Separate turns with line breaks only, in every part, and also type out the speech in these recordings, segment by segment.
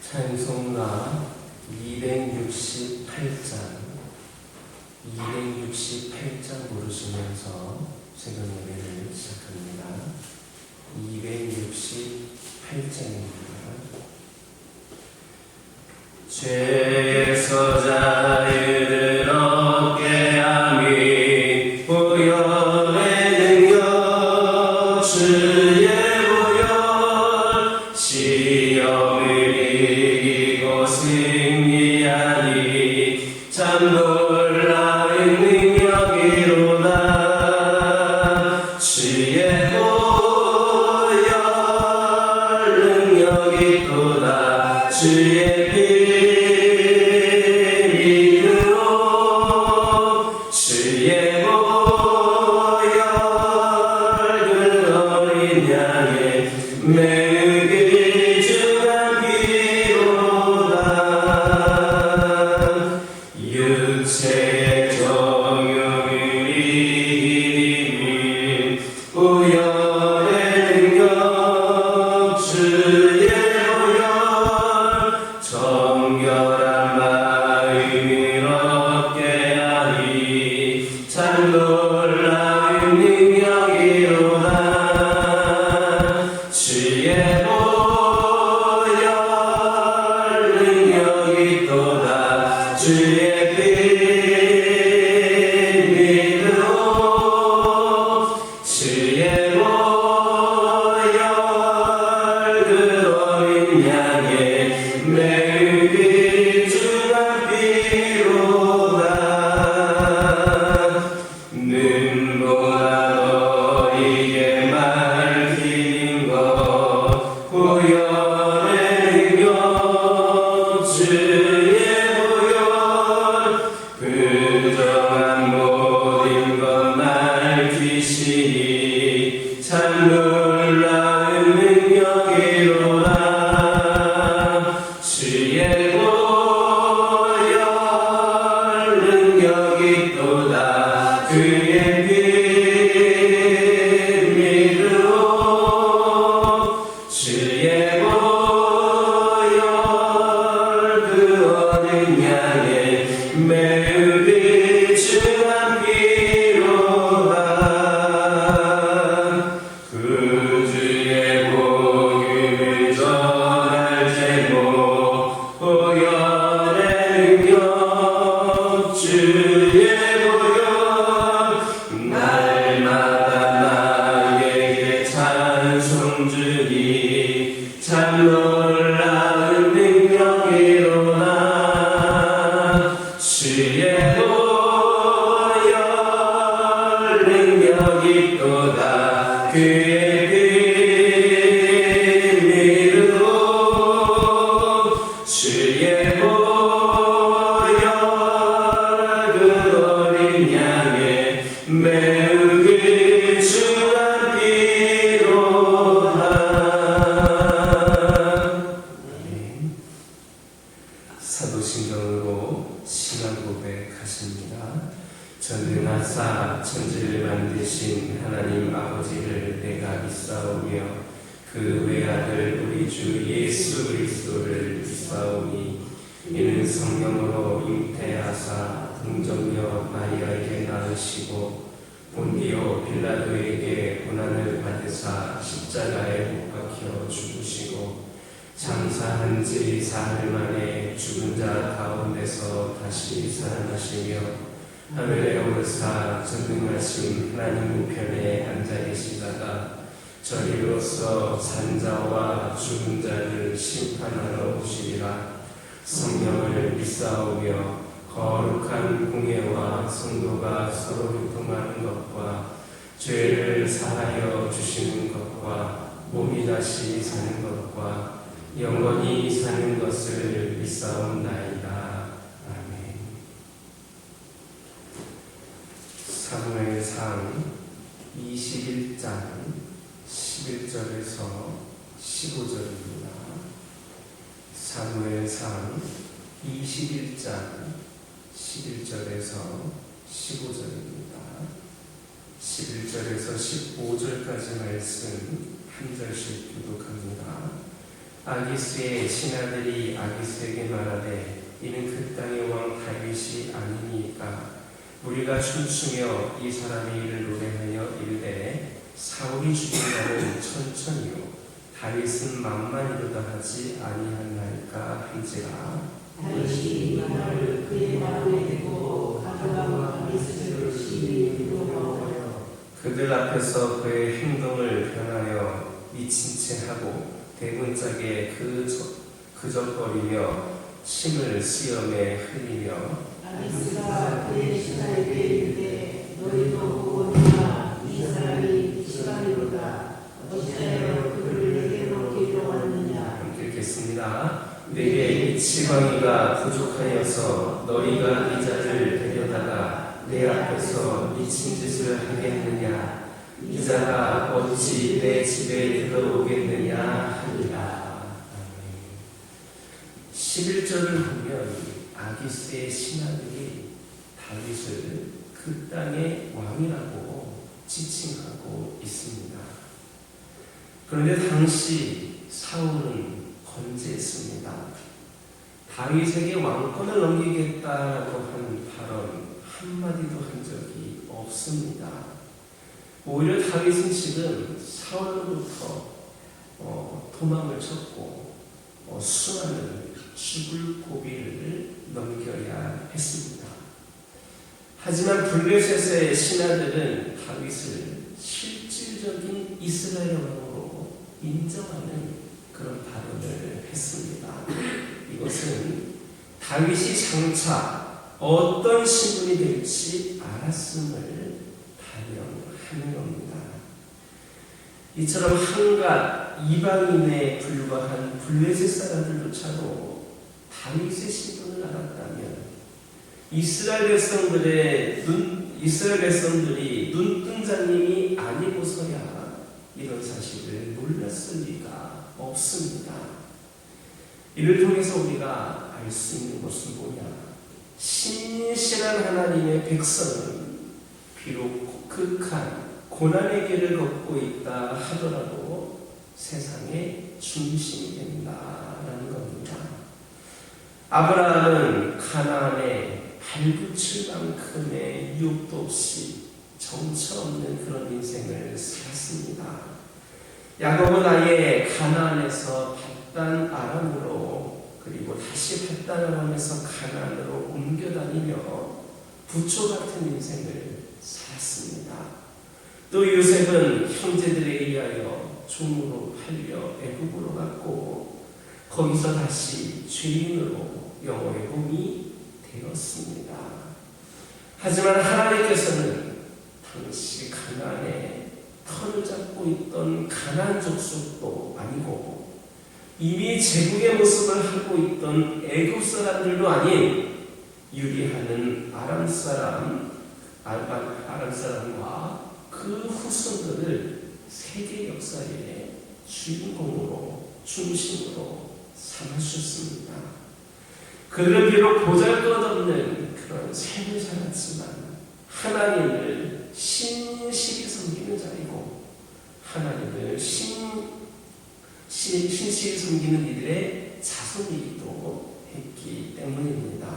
찬송가 268장 부르시면서 새벽 예배를 시작합니다. 268장입니다. 죄에서 자유를 얻게 하미 구원의 능력 주의 구원 시험을 이기고 승리하니 참 놀라운 능력이로다. 주의 보혈 능력이 또다. 주의 사도신경으로 신앙 고백하십니다. 전능하사 천지를 만드신 하나님 아버지를 내가 믿사오며 그 외아들 우리 주 예수 그리스도를 믿사오니 이는 성령으로 잉태하사 동정녀 마리아에게 낳으시고 본디오 빌라도에게 고난을 받으사 십자가에 못 박혀 죽으시고 장사한 지 사흘 만에 죽은 자 가운데서 다시 살아나시며 하늘에 오르사 전능하신 하나님 우편에 앉아 계시다가 저리로서 산자와 죽은 자를 심판하러 오시리라. 성령을 믿사오며 거룩한 공예와 성도가 서로 교통하는 것과 죄를 사하여 주시는 것과 몸이 다시 사는 것과 영원히 사는 것을 믿사옵나이다. 아멘. 사무엘상 21장 11절에서 15절입니다. 사무엘상 21장 11절에서 15절입니다. 11절에서 15절까지 말씀 한 절씩 교독합니다. 아기스의 신하들이 아기스에게 말하되 이는 그 땅의 왕 다윗이 아니니까 우리가 춤추며 이 사람의 일을 노래하여 이르되 사울이 죽인 자는 천천히요 다윗은 만만이로다 하지 아니하나이까 한지라.
다윗이 말을 그의 마음에 대고 가져가고 다윗을 심히 미워하여
그들 앞에서 그의 행동을 변하여 미친 채 하고 대문짝에 그적거리며 침을 수염에 흘리며
다윗가 그의 신하에게 이르되 너희도 보고 보라 이 사람이 시간이로다 어찌하여 그를 내게로 데려왔느냐.
함께 읽겠습니다. 내게 이 지팡이가 부족하여서 너희가 이 자를 데려다가 내 앞에서 미친 짓을 하게 했느냐. 이 자가 어찌 내 집에 들어오겠느냐 하니라. 11절을 보면 아기스의 신하들이 다윗을 그 땅의 왕이라고 지칭하고 있습니다. 그런데 당시 사울은 건재했습니다. 다윗에게 왕권을 넘기겠다라고 한 발언 한마디도 한 적이 없습니다. 오히려 다윗은 지금 사울로부터 도망을 쳤고 수많은 죽을 고비를 넘겨야 했습니다. 하지만 블레셋의 신하들은 다윗을 실질적인 이스라엘 왕으로 인정하는 그런 발언을 했습니다. 이것은 다윗이 장차 어떤 신분이 될지 알았음을 반영하는 겁니다. 이처럼 한갓 이방인에 불과한 블레셋 사람들조차도 다윗의 신분을 알았다면 이스라엘 백성들이 눈뜬자님이 아니고서야 이런 사실을 몰랐을 리가 없습니다. 이를 통해서 우리가 알 수 있는 것은 뭐냐? 신실한 하나님의 백성은 비록 극한 고난의 길을 걷고 있다 하더라도 세상의 중심이 된다라는 겁니다. 아브라함은 가나안에 발붙일 만큼의 유혹도 없이 정처 없는 그런 인생을 살았습니다. 야곱은 아예 가나안에서 밧단 아람으로 그리고 다시 밧단 아람에서 가나안으로 옮겨다니며 부초 같은 인생을 살았습니다. 또 요셉은 형제들에 의하여 종으로 팔려 애굽으로 갔고 거기서 다시 죄인으로 영어의 몸이 되었습니다. 하지만 하나님께서는 당시 가나안에 터를 잡고 있던 가나안 족속도 아니고 이미 제국의 모습을 하고 있던 애굽 사람들도 아닌 유리하는 아람 사람과 그 후손들을 세계 역사의 주인공으로 중심으로 삼으셨습니다. 그들은 비록 보잘것없는 그런 삶을 살았지만 하나님을 신실히 섬기는 자이고 하나님을 신실히 섬기는 이들의 자손이기도 했기 때문입니다.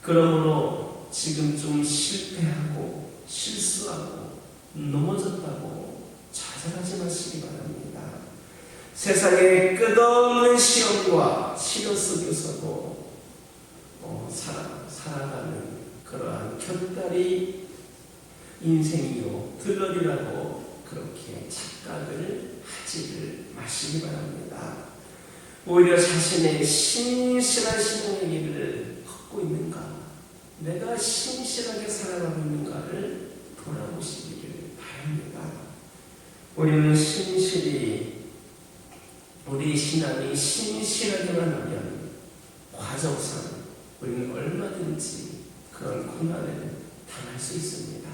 그러므로 지금 좀 실패하고 실수하고 넘어졌다고 좌절하지 마시기 바랍니다. 세상의 끝없는 시험과 치료 속에서도 살아가는 그러한 곁다리 인생이요 들러리라고 그렇게 착각을 하지를 마시기 바랍니다. 오히려 자신의 신실한 신앙의 길을 걷고 있는가, 내가 신실하게 살아가고 있는가를 돌아보시기를 바랍니다. 우리는 우리 신앙이 신실하게만 하면 과정상 우리는 얼마든지 그런 고난을 당할 수 있습니다.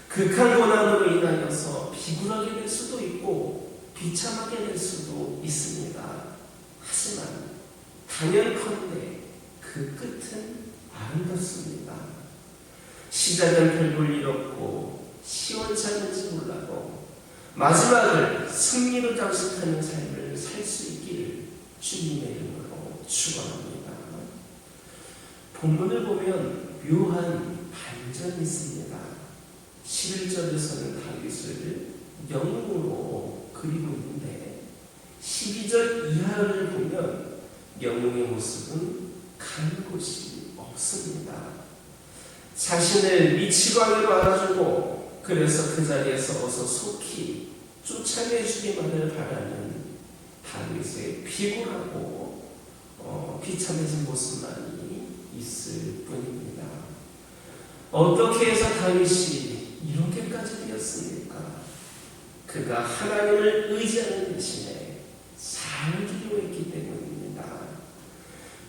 극한 고난으로 인하여서 비굴하게 될 수도 있고 비참하게 될 수도 있습니다. 하지만 단연컨대 그 끝은 아름답습니다. 시작은 별볼 일 없고 시원치 않은지 몰라도 마지막을 승리로 장식하는 삶을 할 수 있기를 주님의 이름으로 축원합니다. 본문을 보면 묘한 반전이 있습니다. 11절에서는 다윗을 영웅으로 그리고 있는데 12절 이하를 보면 영웅의 모습은 가는 곳이 없습니다. 자신을 미치광이로 알아주고 그래서 그 자리에서 어서 속히 쫓아내주기만을 바라는 다윗의 피곤하고 비참해진 모습만이 있을 뿐입니다. 어떻게 해서 다윗이 이렇게까지 되었습니까? 그가 하나님을 의지하는 대신에 살기로 했기 때문입니다.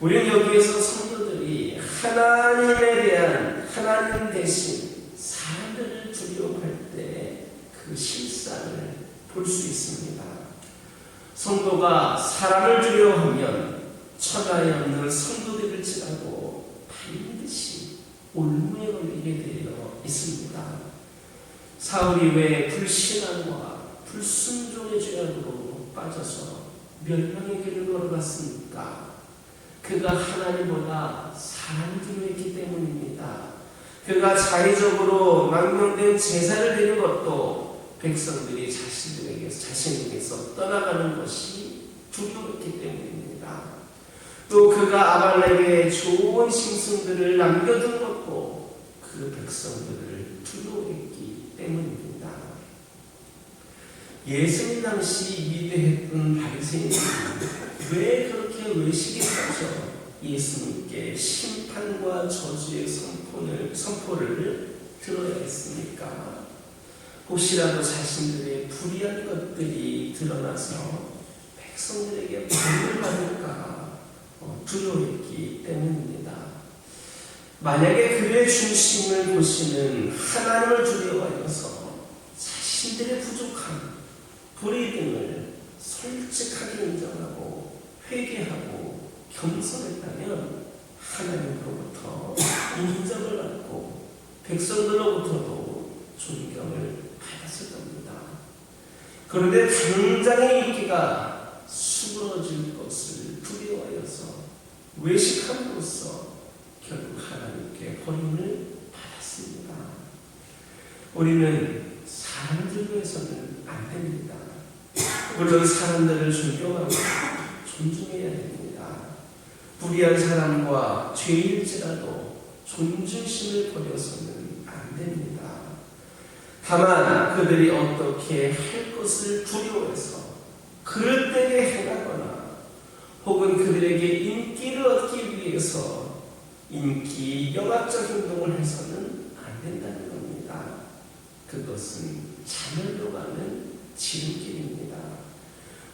우리는 여기에서 성도들이 하나님에 대한 하나님 대신 사람들을 두려워할 때 그 실상을 볼 수 있습니다. 성도가 사람을 두려워하면 천하에 없는 성도들일지라도 반드시 올무에 걸리게 되어 있습니다. 사울이 왜 불신앙과 불순종의 죄악으로 빠져서 멸망의 길을 걸어갔습니까? 그가 하나님보다 사람을 두려워했기 때문입니다. 그가 자의적으로 망명된 제사를 드린 것도 백성들이 자신에게서 떠나가는 것이 두려웠기 때문입니다. 또 그가 아말렉에 좋은 짐승들을 남겨둔 것도 그 백성들을 두려워했기 때문입니다. 예수님 당시 위대했던 바리새인들이 왜 그렇게 외식에 빠져 예수님께 심판과 저주의 선포를 들어야 했습니까? 혹시라도 자신들의 불의한 것들이 드러나서 백성들에게 벌을 받을까 두려워했기 때문입니다. 만약에 그의 중심을 보시는 하나님을 두려워하여서 자신들의 부족함, 불의 등을 솔직하게 인정하고 회개하고 겸손했다면 하나님으로부터 인정을 받고 백성들로부터도 존경을 받았을 겁니다. 그런데 당장의 인기가 수그러질 것을 두려워하여서 외식함으로써 결국 하나님께 버림을 받았습니다. 우리는 사람들 위해서는 안 됩니다. 물론 사람들을 존경하고 존중해야 됩니다. 불의한 사람과 죄일지라도 존중심을 버려서는 안 됩니다. 다만 그들이 어떻게 할 것을 두려워해서 그릇되게 행하거나 혹은 그들에게 인기를 얻기 위해서 인기 영합적 행동을 해서는 안 된다는 겁니다. 그것은 자멸로 가는 지름길입니다.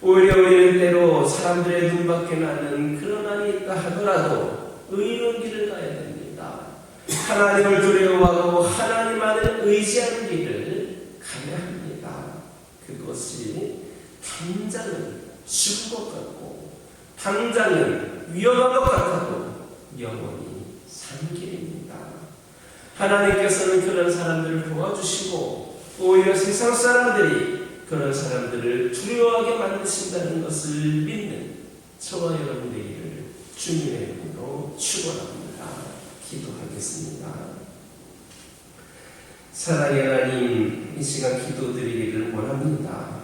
오히려 우리는 때로 사람들의 눈밖에 나는 그런 안이 있다 하더라도 의로운 길을 가야 됩니다. 하나님을 두려워하고 하나님만을 의지하는 길을 가야 합니다. 그것이 당장은 죽을 것 같고 당장은 위험한 것 같아도 영원히 사는 길입니다. 하나님께서는 그런 사람들을 도와주시고 오히려 세상 사람들이 그런 사람들을 두려워하게 만드신다는 것을 믿는 저와 여러분 되기를 주님의 이름으로 축원합니다. 기도하겠습니다. 사랑의 하나님, 이 시간 기도드리기를 원합니다.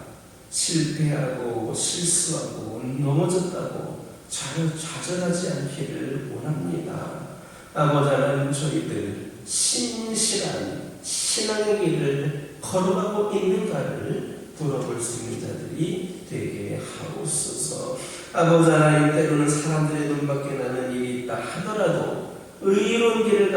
실패하고 실수하고 넘어졌다고 좌절하지 않기를 원합니다. 아버지 하나님, 저희들 신실한 신앙의 길을 걸어가고 있는가를 물어볼 수 있는 자들이 되게 하옵소서. 아버지 하나님, 때로는 사람들의 눈밖에 나는 일이 있다 하더라도 의로운 길을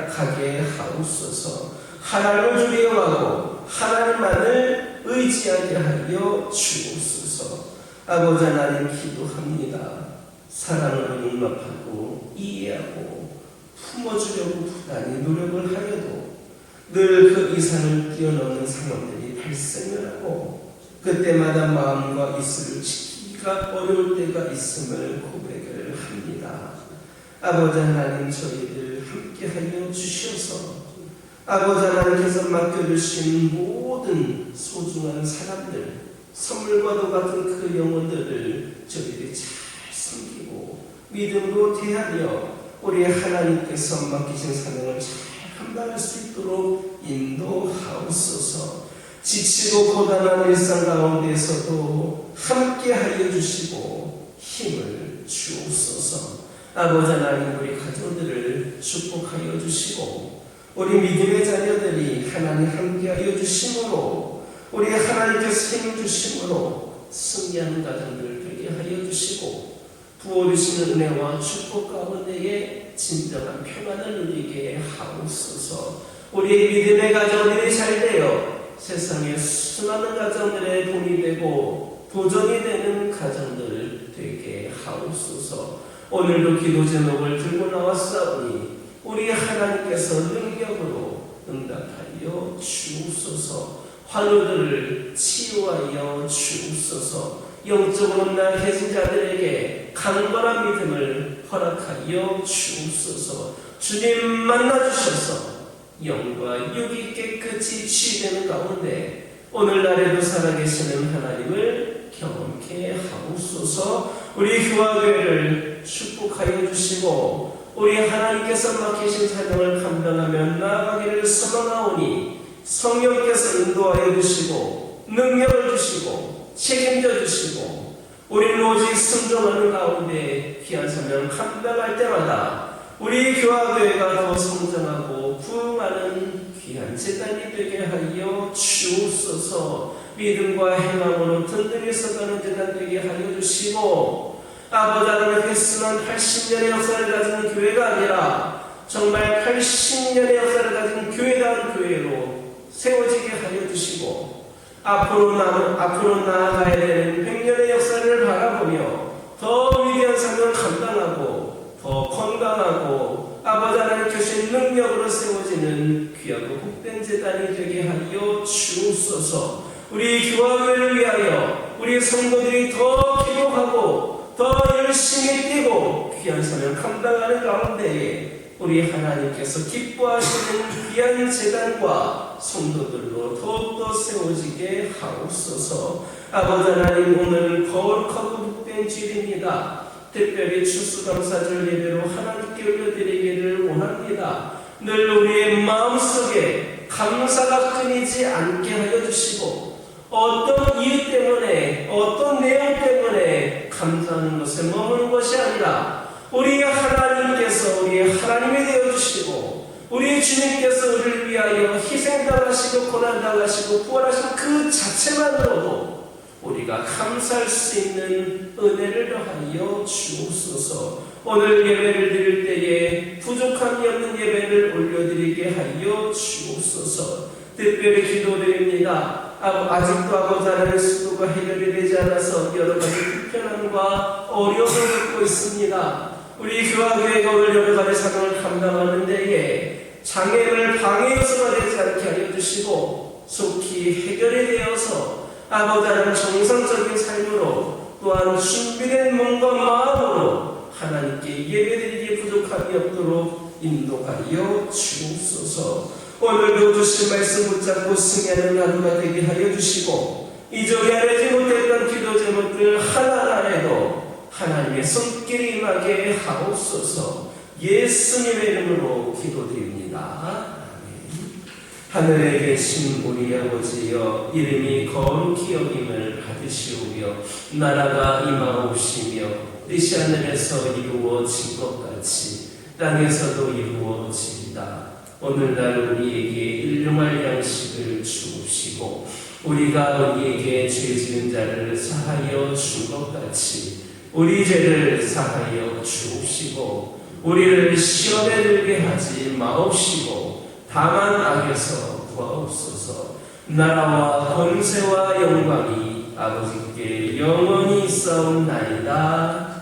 가게 하옵소서. 하나님을 두려워하고 하나님만을 의지하게 하여 주옵소서. 아버지 하나님, 기도합니다. 사랑으로 용납하고 이해하고 품어주려고 부단히 노력을 하여도 늘 그 이상을 뛰어넘는 상황들이 발생을 하고 그때마다 마음과 입술을 지키기가 어려울 때가 있음을 고백을 합니다. 아버지 하나님, 저희들 함께하여 주셔서 아버지 하나님께서 맡겨주신 모든 소중한 사람들, 선물과도 같은 그 영혼들을 믿음으로 대하며 우리 하나님께서 맡기신 사명을 잘 감당할 수 있도록 인도하옵소서. 지치고 고단한 일상 가운데에서도 함께하여 주시고 힘을 주옵소서. 아버지 하나님, 우리 가정들을 축복하여 주시고 우리 믿음의 자녀들이 하나님 함께하여 주심으로 우리 하나님께서 힘을 주심으로 승리하는 가정들 되게 하여 주시고 부어주시는 은혜와 축복 가운데에 진정한 평안을 누리게 하옵소서. 우리의 믿음의 가정들이 잘 되어 세상의 수많은 가정들의 돈이 되고 도전이 되는 가정들 되게 하옵소서. 오늘도 기도 제목을 들고 나왔사오니 우리 하나님께서 능력으로 응답하여 주옵소서. 환우들을 치유하여 주옵소서. 영적으로 나해진 자들에게 강건한 믿음을 허락하여 주옵소서. 주님 만나주셔서 영과 육이 깨끗이 치유되는 가운데 오늘날에도 살아계시는 하나님을 경험케 하옵소서. 우리 교화교회를 축복하여 주시고 우리 하나님께서 맡기신 사명을 감당하며 나아가기를 소망하오니 성령께서 인도하여 주시고 능력을 주시고 책임져 주시고 우리는 오직 순종하는 가운데 귀한 사명 감당할 때마다 우리 교화교회가 더 성장하고 부흥하는 귀한 재단이 되게 하여 주옵소서. 믿음과 희망으로 든든히 서가는 재단 되게 하여 주시고 아버지 하나님, 횟수는 80년의 역사를 가진 교회가 아니라 정말 80년의 역사를 가진 교회다운 교회로 세워지게 하여 주시고 앞으로 나아가야 되는 100년의 역사를 바라보며 더 위대한 삶을 감당하고 더 건강하고 아버지 하나님 주신 능력으로 세워지는 귀하고 복된 재단이 되게 하여 주옵소서. 우리 교화교회를 위하여 우리 성도들이 더 기도하고 더 열심히 뛰고 귀한 삶을 감당하는 가운데에 우리 하나님께서 기뻐하시는 귀한 재단과 성도들로 더욱더 세워지게 하옵소서. 아버지 하나님, 오늘은 거룩하고 복된 주일입니다. 특별히 추수감사절 예배로 하나님께 올려드리기를 원합니다. 늘 우리의 마음속에 감사가 끊이지 않게 하여 주시고 어떤 이유 때문에 어떤 내용 때문에 감사하는 것에 머무는 것이 아니라 우리 하나님께서 우리 하나님이 되어주시고 우리 주님께서 우리를 위하여 희생당하시고 고난당하시고 부활하신 그 자체만으로도 우리가 감사할 수 있는 은혜를 더하여 주옵소서. 오늘 예배를 드릴 때에 부족함이 없는 예배를 올려드리게 하여 주옵소서. 특별히 기도드립니다. 아직도 아버지 하나님의 수도가 해결이 되지 않아서 여러 가지 불편함과 어려움을 겪고 있습니다. 우리 교화교회가 오늘 여러 가지 사명을 감당하는 데에 장애를 방해 요소가 되지 않게 하여 주시고 속히 해결이 되어서 아버지 하나님 정상적인 삶으로 또한 준비된 몸과 마음으로 하나님께 예배드리기에 부족함이 없도록 인도하여 주옵소서. 오늘도 주신 말씀 붙잡고 승리하는 하루가 되게 하여 주시고 이전에 알지 못했던 기도 제목들 하나하나에도 하나님의 손길이 임하게 하옵소서. 예수님의 이름으로 기도드립니다. 하늘에 계신 우리 아버지여, 이름이 거룩히 여김을 받으시오며 나라가 임하옵시며 뜻이 하늘에서 이루어진 것 같이 땅에서도 이루어지리다. 오늘날 우리에게 일용할 양식을 주옵시고 우리가 우리에게 죄 지은 자를 사하여 준 것 같이 우리 죄를 사하여 주옵시고 우리를 시험에 들게 하지 마옵시고 다만 악에서 구하옵소서. 나라와 권세와 영광이 아버지께 영원히 있사옵나이다.